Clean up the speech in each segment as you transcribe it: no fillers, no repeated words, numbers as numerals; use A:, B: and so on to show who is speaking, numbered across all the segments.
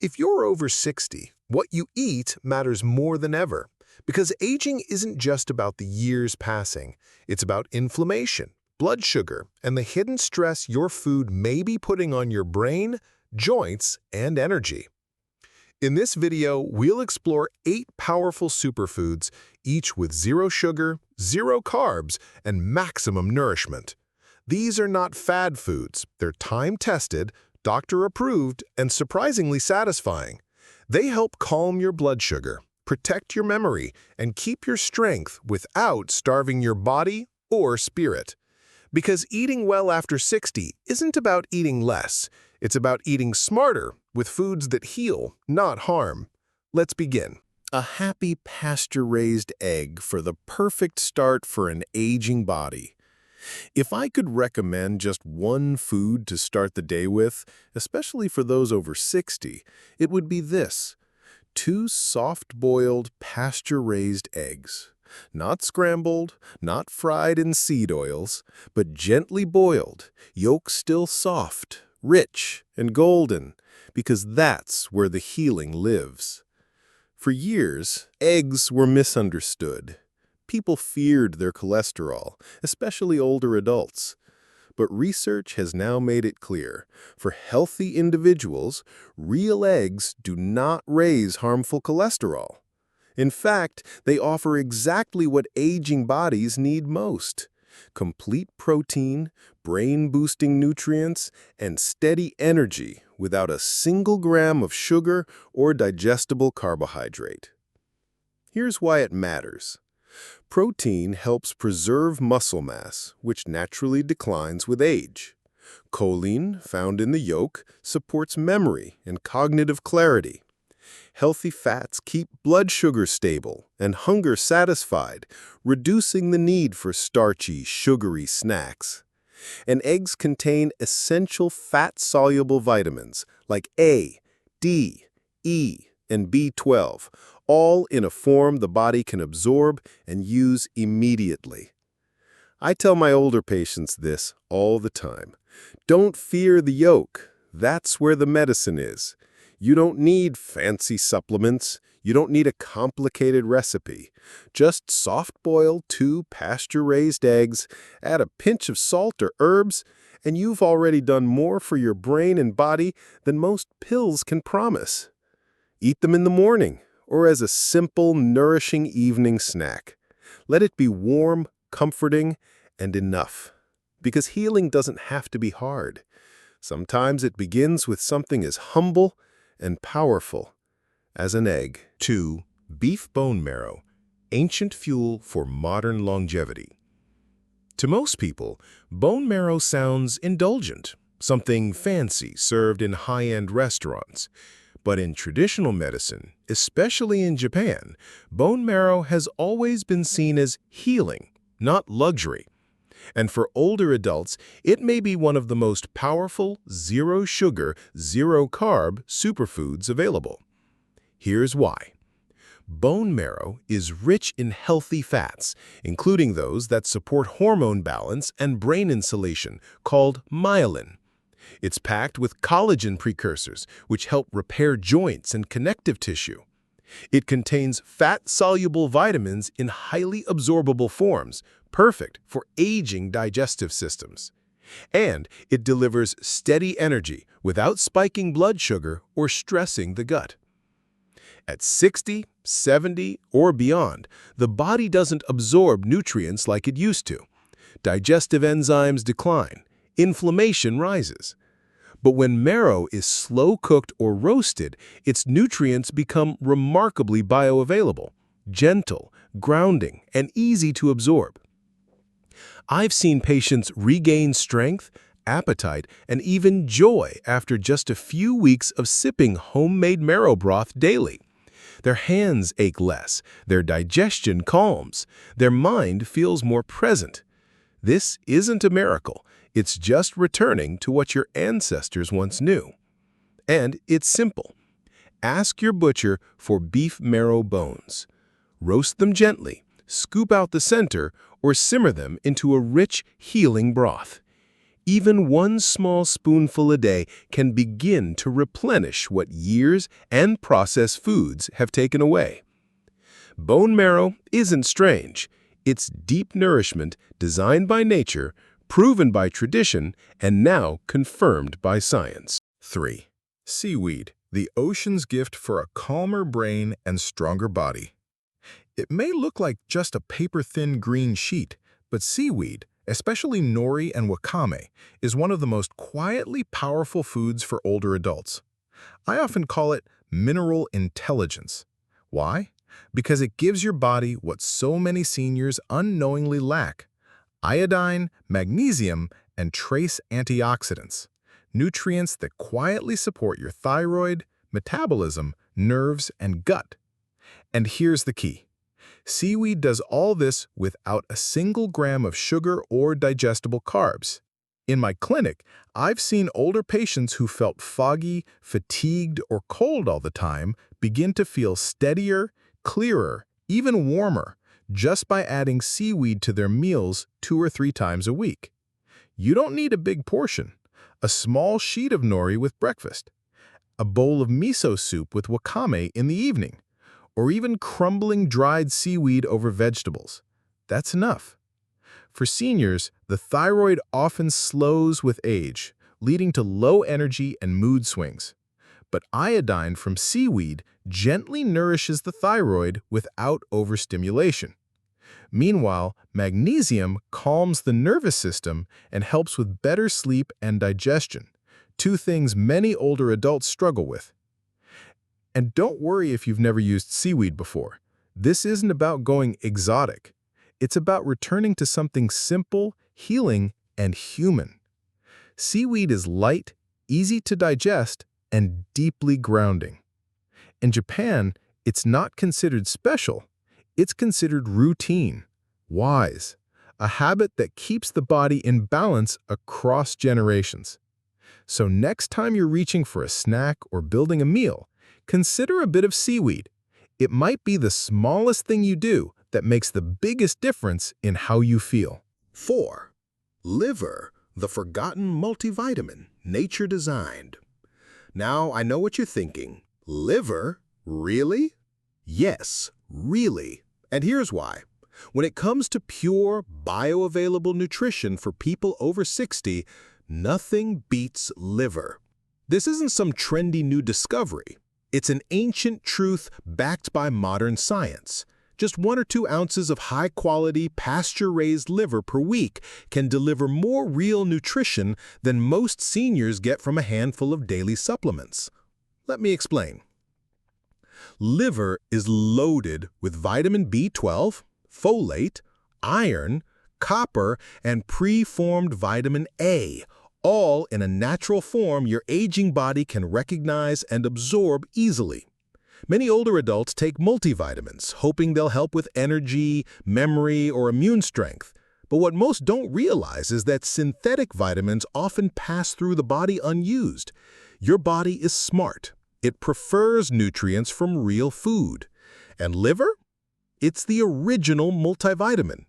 A: If you're over 60, what you eat matters more than ever, because aging isn't just about the years passing. It's about inflammation, blood sugar, and the hidden stress your food may be putting on your brain, joints, and energy. In this video, we'll explore 8 powerful superfoods, each with zero sugar, zero carbs, and maximum nourishment. These are not fad foods. They're time-tested, doctor-approved, and surprisingly satisfying. They help calm your blood sugar, protect your memory, and keep your strength without starving your body or spirit. Because eating well after 60 isn't about eating less. It's about eating smarter with foods that heal, not harm. Let's begin. A happy pasture-raised egg for the perfect start for an aging body. If I could recommend just one food to start the day with, especially for those over 60, it would be this: 2 soft-boiled pasture-raised eggs. Not scrambled, not fried in seed oils, but gently boiled, yolk still soft, rich, and golden, because that's where the healing lives. For years, eggs were misunderstood. People feared their cholesterol, especially older adults. But research has now made it clear, for healthy individuals, real eggs do not raise harmful cholesterol. In fact, they offer exactly what aging bodies need most: complete protein, brain-boosting nutrients, and steady energy without a single gram of sugar or digestible carbohydrate. Here's why it matters. Protein helps preserve muscle mass, which naturally declines with age. Choline, found in the yolk, supports memory and cognitive clarity. Healthy fats keep blood sugar stable and hunger satisfied, reducing the need for starchy, sugary snacks. And eggs contain essential fat-soluble vitamins like A, D, E, and B12, all in a form the body can absorb and use immediately. I tell my older patients this all the time. Don't fear the yolk. That's where the medicine is. You don't need fancy supplements. You don't need a complicated recipe. Just soft-boiled 2 pasture-raised eggs, add a pinch of salt or herbs, and you've already done more for your brain and body than most pills can promise. Eat them in the morning or as a simple, nourishing evening snack. Let it be warm, comforting, and enough. Because healing doesn't have to be hard. Sometimes it begins with something as humble and powerful as an egg. 2. Beef bone marrow, ancient fuel for modern longevity. To most people, bone marrow sounds indulgent, something fancy served in high-end restaurants. But in traditional medicine, especially in Japan, bone marrow has always been seen as healing, not luxury. And for older adults, it may be one of the most powerful zero-sugar, zero-carb superfoods available. Here's why. Bone marrow is rich in healthy fats, including those that support hormone balance and brain insulation, called myelin. It's packed with collagen precursors, which help repair joints and connective tissue. It contains fat-soluble vitamins in highly absorbable forms, perfect for aging digestive systems. And it delivers steady energy without spiking blood sugar or stressing the gut. At 60, 70, or beyond, the body doesn't absorb nutrients like it used to. Digestive enzymes decline. Inflammation rises. But when marrow is slow-cooked or roasted, its nutrients become remarkably bioavailable, gentle, grounding, and easy to absorb. I've seen patients regain strength, appetite, and even joy after just a few weeks of sipping homemade marrow broth daily. Their hands ache less, their digestion calms, their mind feels more present. This isn't a miracle. It's just returning to what your ancestors once knew. And it's simple. Ask your butcher for beef marrow bones. Roast them gently, scoop out the center, or simmer them into a rich, healing broth. Even one small spoonful a day can begin to replenish what years and processed foods have taken away. Bone marrow isn't strange. It's deep nourishment designed by nature, proven by tradition, and now confirmed by science. 3. Seaweed, the ocean's gift for a calmer brain and stronger body. It may look like just a paper-thin green sheet, but seaweed, especially nori and wakame, is one of the most quietly powerful foods for older adults. I often call it mineral intelligence. Why? Because it gives your body what so many seniors unknowingly lack: iodine, magnesium, and trace antioxidants, nutrients that quietly support your thyroid, metabolism, nerves, and gut. And here's the key. Seaweed does all this without a single gram of sugar or digestible carbs. In my clinic, I've seen older patients who felt foggy, fatigued, or cold all the time begin to feel steadier, clearer, even warmer, just by adding seaweed to their meals 2 or 3 times a week. You don't need a big portion. A small sheet of nori with breakfast, a bowl of miso soup with wakame in the evening, or even crumbling dried seaweed over vegetables. That's enough. For seniors, the thyroid often slows with age, leading to low energy and mood swings. But iodine from seaweed gently nourishes the thyroid without overstimulation. Meanwhile, magnesium calms the nervous system and helps with better sleep and digestion, 2 things many older adults struggle with. And don't worry if you've never used seaweed before. This isn't about going exotic. It's about returning to something simple, healing, and human. Seaweed is light, easy to digest, and deeply grounding. In Japan, it's not considered special. It's considered routine, wise, a habit that keeps the body in balance across generations. So next time you're reaching for a snack or building a meal, consider a bit of seaweed. It might be the smallest thing you do that makes the biggest difference in how you feel.
B: 4. Liver, the forgotten multivitamin nature designed. Now, I know what you're thinking. Liver? Really? Yes, really. And here's why. When it comes to pure, bioavailable nutrition for people over 60, nothing beats liver. This isn't some trendy new discovery. It's an ancient truth backed by modern science. Just 1 or 2 ounces of high-quality, pasture-raised liver per week can deliver more real nutrition than most seniors get from a handful of daily supplements. Let me explain. Liver is loaded with vitamin B12, folate, iron, copper, and preformed vitamin A, all in a natural form your aging body can recognize and absorb easily. Many older adults take multivitamins, hoping they'll help with energy, memory, or immune strength. But what most don't realize is that synthetic vitamins often pass through the body unused. Your body is smart. It prefers nutrients from real food. And liver? It's the original multivitamin,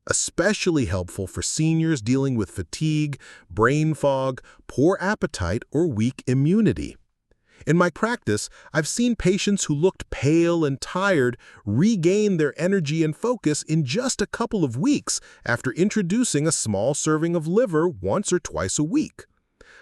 B: especially helpful for seniors dealing with fatigue, brain fog, poor appetite, or weak immunity. In my practice, I've seen patients who looked pale and tired regain their energy and focus in just a couple of weeks after introducing a small serving of liver once or twice a week.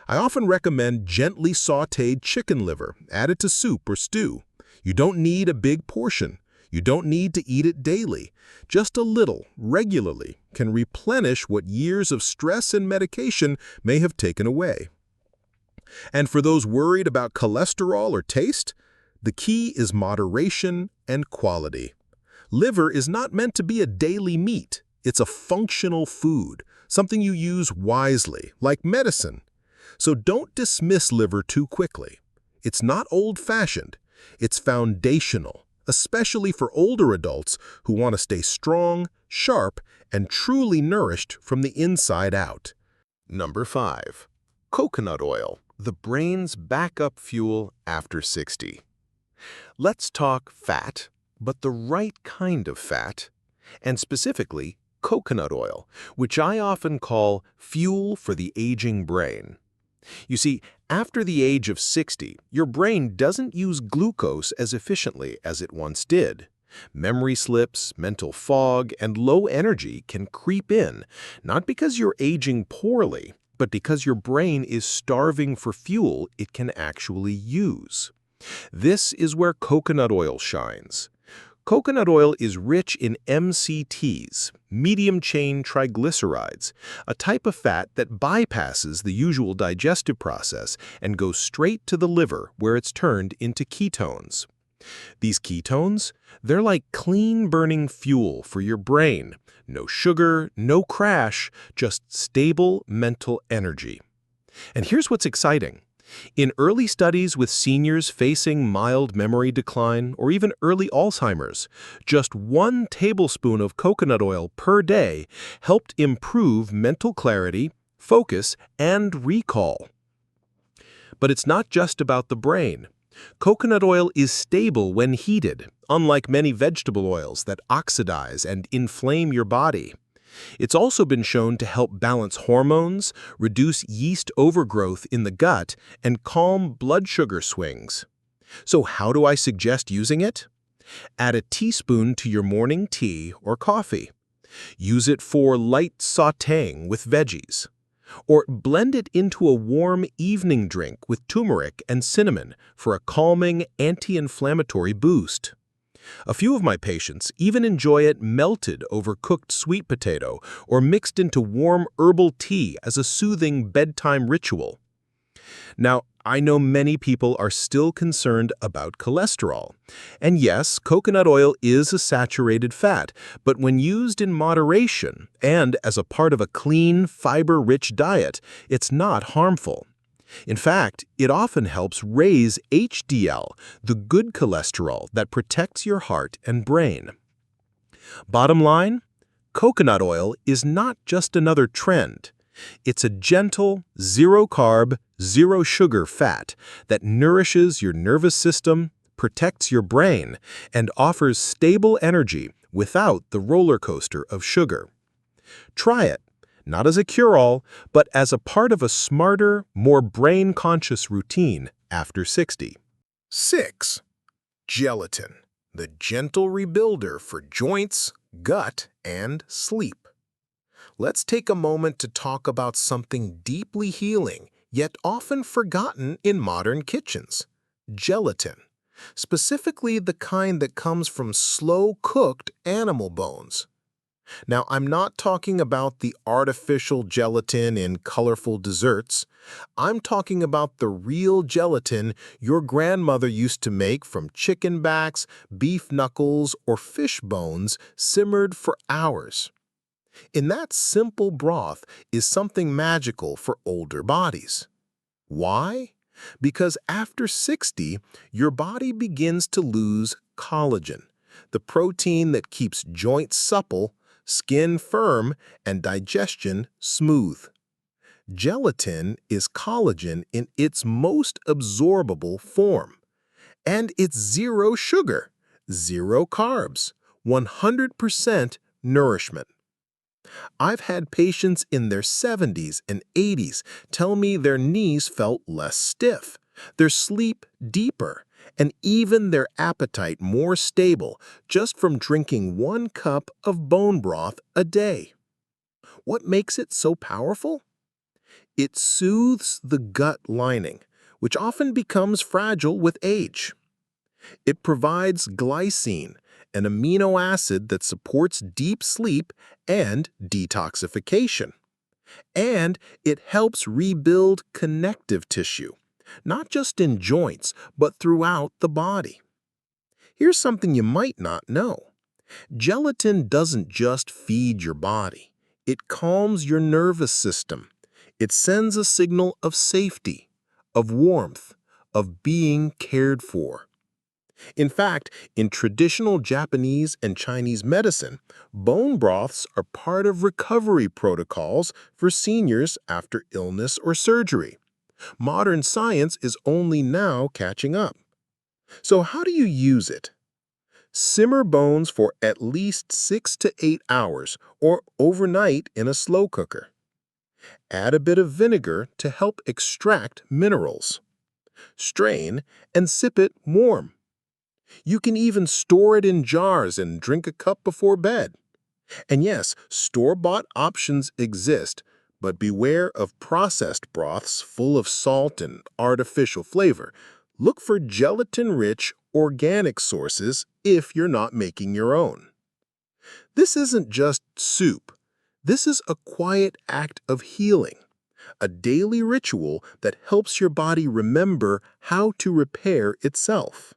B: I often recommend gently sautéed chicken liver added to soup or stew. You don't need a big portion. You don't need to eat it daily. Just a little, regularly, can replenish what years of stress and medication may have taken away. And for those worried about cholesterol or taste, the key is moderation and quality. Liver is not meant to be a daily meat. It's a functional food, something you use wisely, like medicine. So don't dismiss liver too quickly. It's not old-fashioned. It's foundational, especially for older adults who want to stay strong, sharp, and truly nourished from the inside out.
A: Number 5. Coconut oil, the brain's backup fuel after 60. Let's talk fat, but the right kind of fat, and specifically coconut oil, which I often call fuel for the aging brain. You see, after the age of 60, your brain doesn't use glucose as efficiently as it once did. Memory slips, mental fog, and low energy can creep in, not because you're aging poorly, but because your brain is starving for fuel it can actually use. This is where coconut oil shines. Coconut oil is rich in MCTs, medium-chain triglycerides, a type of fat that bypasses the usual digestive process and goes straight to the liver where it's turned into ketones. These ketones, they're like clean-burning fuel for your brain. No sugar, no crash, just stable mental energy. And here's what's exciting. In early studies with seniors facing mild memory decline or even early Alzheimer's, just 1 tablespoon of coconut oil per day helped improve mental clarity, focus, and recall. But it's not just about the brain. Coconut oil is stable when heated, unlike many vegetable oils that oxidize and inflame your body. It's also been shown to help balance hormones, reduce yeast overgrowth in the gut, and calm blood sugar swings. So how do I suggest using it? Add a teaspoon to your morning tea or coffee. Use it for light sautéing with veggies. Or blend it into a warm evening drink with turmeric and cinnamon for a calming anti-inflammatory boost. A few of my patients even enjoy it melted over cooked sweet potato or mixed into warm herbal tea as a soothing bedtime ritual. Now, I know many people are still concerned about cholesterol. And yes, coconut oil is a saturated fat, but when used in moderation and as a part of a clean, fiber-rich diet, it's not harmful. In fact, it often helps raise HDL, the good cholesterol that protects your heart and brain. Bottom line, coconut oil is not just another trend. It's a gentle, zero-carb, zero-sugar fat that nourishes your nervous system, protects your brain, and offers stable energy without the roller coaster of sugar. Try it, not as a cure-all, but as a part of a smarter, more brain-conscious routine after 60.
B: 6. Gelatin, the gentle rebuilder for joints, gut, and sleep. Let's take a moment to talk about something deeply healing, yet often forgotten in modern kitchens: gelatin, specifically the kind that comes from slow-cooked animal bones. Now, I'm not talking about the artificial gelatin in colorful desserts. I'm talking about the real gelatin your grandmother used to make from chicken backs, beef knuckles, or fish bones simmered for hours. In that simple broth is something magical for older bodies. Why? Because after 60, your body begins to lose collagen, the protein that keeps joints supple, skin firm, and digestion smooth. Gelatin is collagen in its most absorbable form. And it's zero sugar, zero carbs, 100% nourishment. I've had patients in their 70s and 80s tell me their knees felt less stiff, their sleep deeper, and even their appetite more stable just from drinking 1 cup of bone broth a day. What makes it so powerful? It soothes the gut lining, which often becomes fragile with age. It provides glycine, an amino acid that supports deep sleep and detoxification. And it helps rebuild connective tissue, not just in joints, but throughout the body. Here's something you might not know. Gelatin doesn't just feed your body. It calms your nervous system. It sends a signal of safety, of warmth, of being cared for. In fact, in traditional Japanese and Chinese medicine, bone broths are part of recovery protocols for seniors after illness or surgery. Modern science is only now catching up. So how do you use it? Simmer bones for at least 6 to 8 hours or overnight in a slow cooker. Add a bit of vinegar to help extract minerals. Strain and sip it warm. You can even store it in jars and drink a cup before bed. And yes, store-bought options exist, but beware of processed broths full of salt and artificial flavor. Look for gelatin-rich, organic sources if you're not making your own. This isn't just soup. This is a quiet act of healing, a daily ritual that helps your body remember how to repair itself.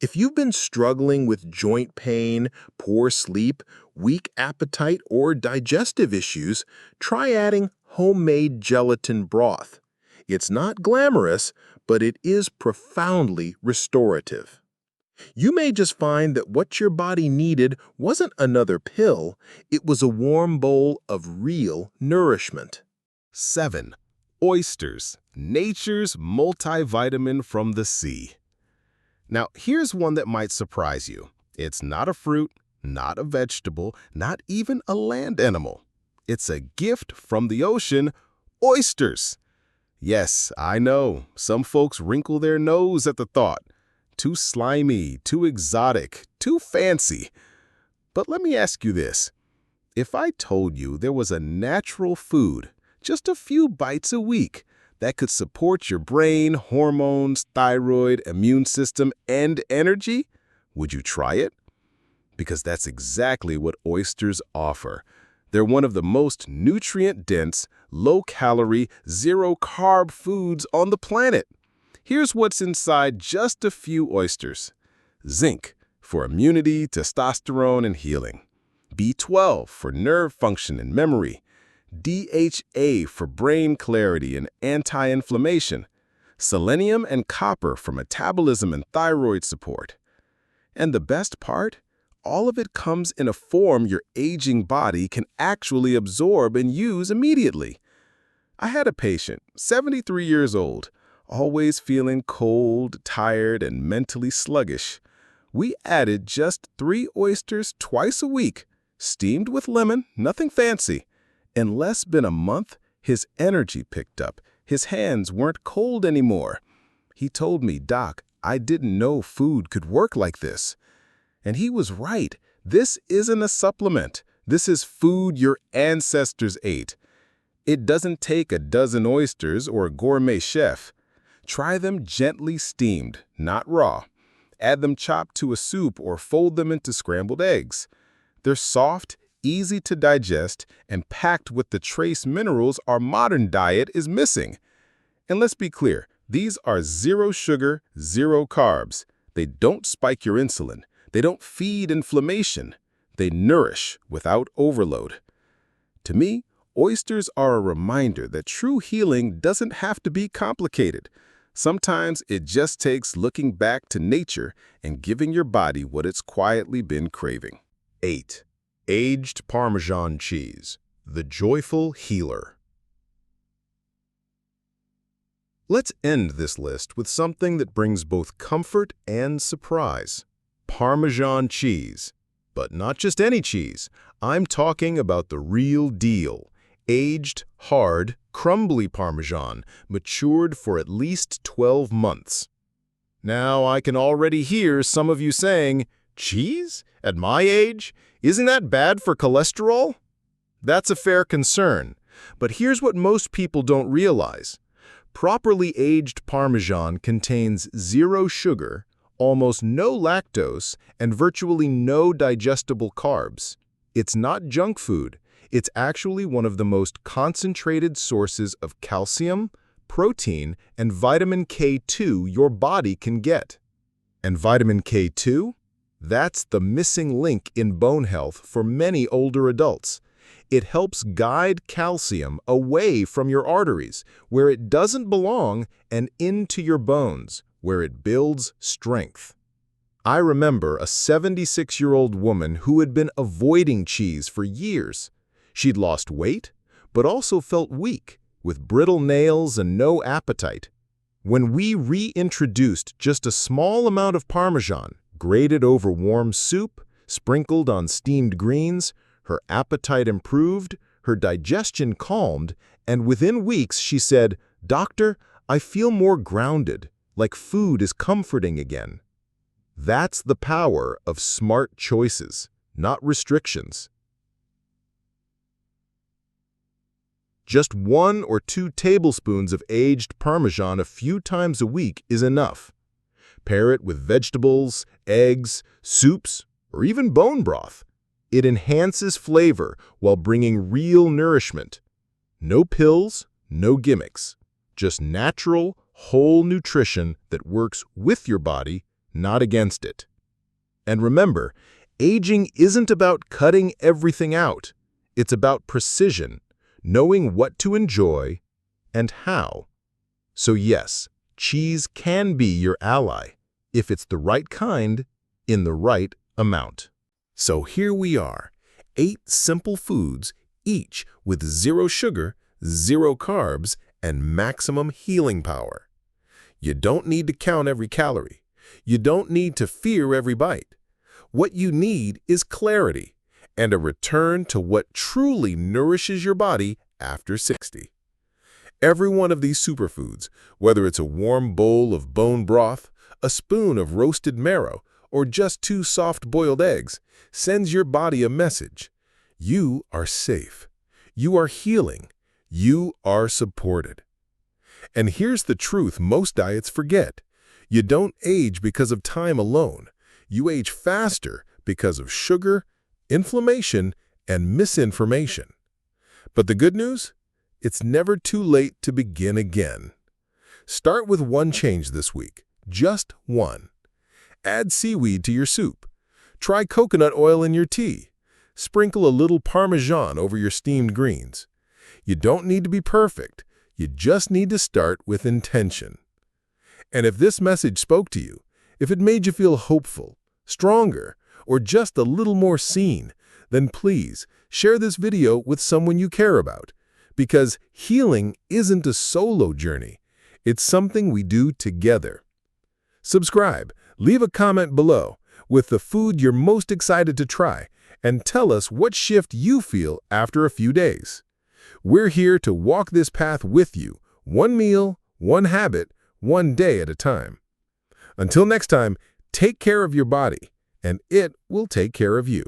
B: If you've been struggling with joint pain, poor sleep, weak appetite, or digestive issues, try adding homemade gelatin broth. It's not glamorous, but it is profoundly restorative. You may just find that what your body needed wasn't another pill, it was a warm bowl of real nourishment.
A: 7. Oysters, nature's multivitamin from the sea. Now, here's one that might surprise you. It's not a fruit, not a vegetable, not even a land animal. It's a gift from the ocean, oysters. Yes, I know, some folks wrinkle their nose at the thought. Too slimy, too exotic, too fancy. But let me ask you this. If I told you there was a natural food, just a few bites a week, that could support your brain, hormones, thyroid, immune system, and energy, would you try it? Because that's exactly what oysters offer. They're one of the most nutrient-dense, low-calorie, zero-carb foods on the planet. Here's what's inside just a few oysters. Zinc for immunity, testosterone, and healing. B12 for nerve function and memory. DHA for brain clarity and anti-inflammation. Selenium and copper for metabolism and thyroid support. And the best part? All of it comes in a form your aging body can actually absorb and use immediately. I had a patient, 73 years old, always feeling cold, tired, and mentally sluggish. We added just 3 oysters twice a week, steamed with lemon, nothing fancy. In less than a month, his energy picked up. His hands weren't cold anymore. He told me, "Doc, I didn't know food could work like this." And he was right. This isn't a supplement. This is food your ancestors ate. It doesn't take a dozen oysters or a gourmet chef. Try them gently steamed, not raw. Add them chopped to a soup or fold them into scrambled eggs. They're soft, easy to digest, and packed with the trace minerals our modern diet is missing. And let's be clear, these are zero sugar, zero carbs. They don't spike your insulin. They don't feed inflammation. They nourish without overload. To me, oysters are a reminder that true healing doesn't have to be complicated. Sometimes it just takes looking back to nature and giving your body what it's quietly been craving. 8. Aged Parmesan cheese, the joyful healer. Let's end this list with something that brings both comfort and surprise. Parmesan cheese. But not just any cheese. I'm talking about the real deal. Aged, hard, crumbly Parmesan, matured for at least 12 months. Now, I can already hear some of you saying, "Cheese? At my age? Isn't that bad for cholesterol?" That's a fair concern, but here's what most people don't realize. Properly aged Parmesan contains 0 sugar, almost no lactose, and virtually no digestible carbs. It's not junk food. It's actually one of the most concentrated sources of calcium, protein, and vitamin K2 your body can get. And vitamin K2? That's the missing link in bone health for many older adults. It helps guide calcium away from your arteries, where it doesn't belong, and into your bones, where it builds strength. I remember a 76-year-old woman who had been avoiding cheese for years. She'd lost weight, but also felt weak, with brittle nails and no appetite. When we reintroduced just a small amount of Parmesan, Grated over warm soup, sprinkled on steamed greens, her appetite improved, her digestion calmed, and within weeks she said, "Doctor, I feel more grounded, like food is comforting again." That's the power of smart choices, not restrictions. Just 1 or 2 tablespoons of aged Parmesan a few times a week is enough. Pair it with vegetables, eggs, soups, or even bone broth. It enhances flavor while bringing real nourishment. No pills, no gimmicks. Just natural, whole nutrition that works with your body, not against it. And remember, aging isn't about cutting everything out. It's about precision, knowing what to enjoy and how. So yes, cheese can be your ally if it's the right kind in the right amount. So here we are, 8 simple foods, each with 0 sugar, 0 carbs, and maximum healing power. You don't need to count every calorie. You don't need to fear every bite. What you need is clarity and a return to what truly nourishes your body after 60. Every one of these superfoods, whether it's a warm bowl of bone broth, a spoon of roasted marrow, or just 2 soft-boiled eggs, sends your body a message. You are safe. You are healing. You are supported. And here's the truth most diets forget. You don't age because of time alone. You age faster because of sugar, inflammation, and misinformation. But the good news? It's never too late to begin again. Start with 1 change this week, just 1. Add seaweed to your soup. Try coconut oil in your tea. Sprinkle a little Parmesan over your steamed greens. You don't need to be perfect. You just need to start with intention. And if this message spoke to you, if it made you feel hopeful, stronger, or just a little more seen, then please share this video with someone you care about. Because healing isn't a solo journey. It's something we do together. Subscribe, leave a comment below with the food you're most excited to try, and tell us what shift you feel after a few days. We're here to walk this path with you, 1 meal, 1 habit, 1 day at a time. Until next time, take care of your body, and it will take care of you.